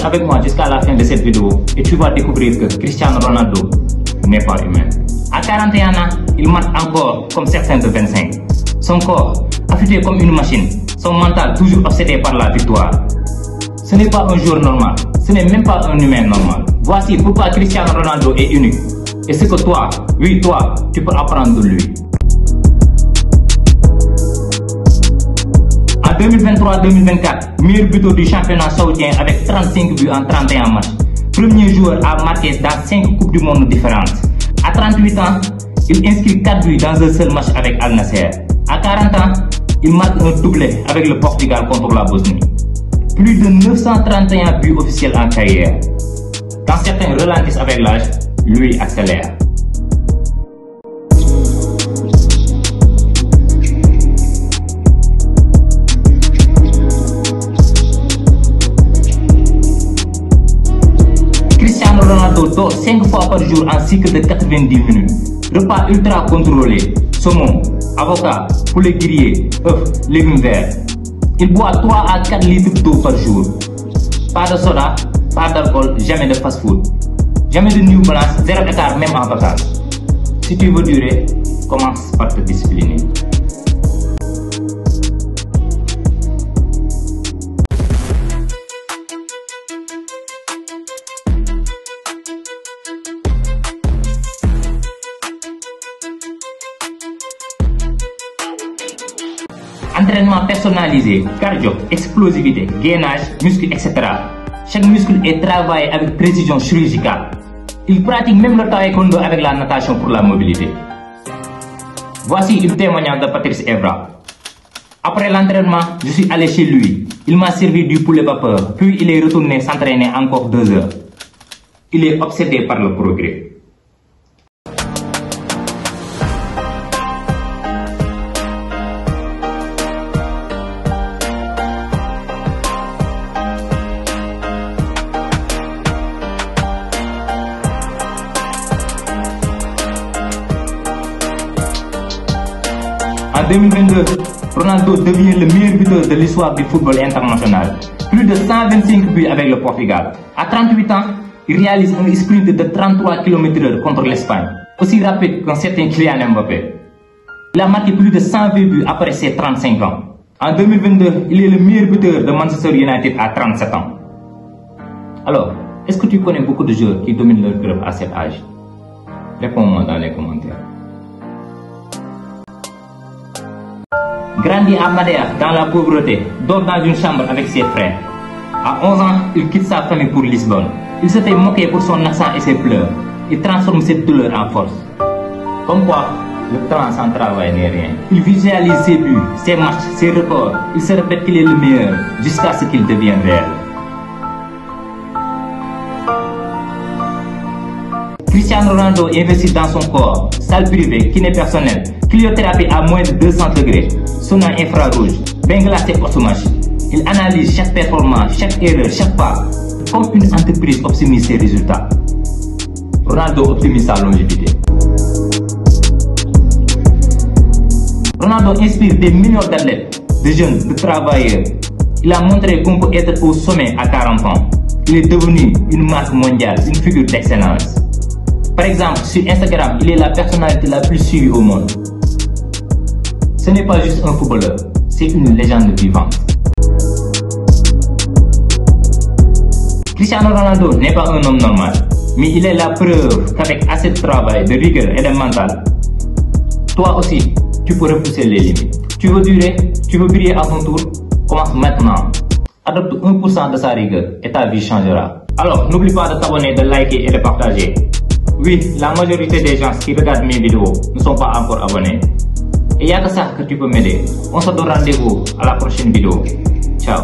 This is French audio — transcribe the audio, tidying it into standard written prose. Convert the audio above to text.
avec moi jusqu'à la fin de cette vidéo et tu vas découvrir que Cristiano Ronaldo n'est pas humain. À 41 ans, il marque encore comme certains de 25. Son corps, affûté comme une machine, son mental toujours obsédé par la victoire. Ce n'est pas un joueur normal, ce n'est même pas un humain normal. Voici pourquoi Cristiano Ronaldo est unique. Et ce que toi, oui toi, tu peux apprendre de lui. En 2023-2024, meilleur buteur du championnat saoudien avec 35 buts en 31 matchs. Premier joueur à marquer dans 5 coupes du monde différentes. À 38 ans, il inscrit 4 buts dans un seul match avec Al Nassr. À 40 ans, il marque un doublé avec le Portugal contre la Bosnie. Plus de 931 buts officiels en carrière. Quand certains ralentissent avec l'âge, lui accélère. Cristiano Ronaldo dort 5 fois par jour en cycle de 90 minutes. Repas ultra contrôlé, saumon, avocat, poulet grillé, œufs, légumes verts. Il boit 3 à 4 litres d'eau par jour. Pas de soda, pas d'alcool, jamais de fast-food. Jamais de New Balance, 0 écart même en vacances. Si tu veux durer, commence par te discipliner. Entraînement personnalisé, cardio, explosivité, gainage, muscle, etc. Chaque muscle est travaillé avec précision chirurgicale. Il pratique même le taekwondo avec la natation pour la mobilité. Voici une témoignage de Patrice Evra. Après l'entraînement, je suis allé chez lui. Il m'a servi du poulet vapeur, puis il est retourné s'entraîner encore 2 heures. Il est obsédé par le progrès. En 2022, Ronaldo devient le meilleur buteur de l'histoire du football international. Plus de 125 buts avec le Portugal. À 38 ans, il réalise un sprint de 33 km/h contre l'Espagne, aussi rapide qu'un certain Kylian Mbappé. Il a marqué plus de 120 buts après ses 35 ans. En 2022, il est le meilleur buteur de Manchester United à 37 ans. Alors, est-ce que tu connais beaucoup de joueurs qui dominent leur club à cet âge? Réponds-moi dans les commentaires. Grandi à Madère, dans la pauvreté, dort dans une chambre avec ses frères. À 11 ans, il quitte sa famille pour Lisbonne. Il se fait moquer pour son accent et ses pleurs. Il transforme cette douleur en force. Comme quoi, le talent sans travail n'est rien. Il visualise ses buts, ses matchs, ses records. Il se répète qu'il est le meilleur, jusqu'à ce qu'il devienne réel. Cristiano Ronaldo investit dans son corps, salle privée, kiné personnel, cryothérapie à moins de 200 degrés, sauna infrarouge, bain glacé post-match. Il analyse chaque performance, chaque erreur, chaque pas. Comme une entreprise optimise ses résultats. Ronaldo optimise sa longévité. Ronaldo inspire des millions d'athlètes, de jeunes, de travailleurs. Il a montré qu'on peut être au sommet à 40 ans. Il est devenu une marque mondiale, une figure d'excellence. Par exemple, sur Instagram, il est la personnalité la plus suivie au monde. Ce n'est pas juste un footballeur, c'est une légende vivante. Cristiano Ronaldo n'est pas un homme normal, mais il est la preuve qu'avec assez de travail, de rigueur et de mental, toi aussi, tu peux repousser les limites. Tu veux durer, tu veux briller à ton tour, commence maintenant. Adopte 1% de sa rigueur et ta vie changera. Alors, n'oublie pas de t'abonner, de liker et de partager. Oui, la majorité des gens qui regardent mes vidéos ne sont pas encore abonnés. Et il n'y a que ça que tu peux m'aider. On se donne rendez-vous à la prochaine vidéo. Ciao.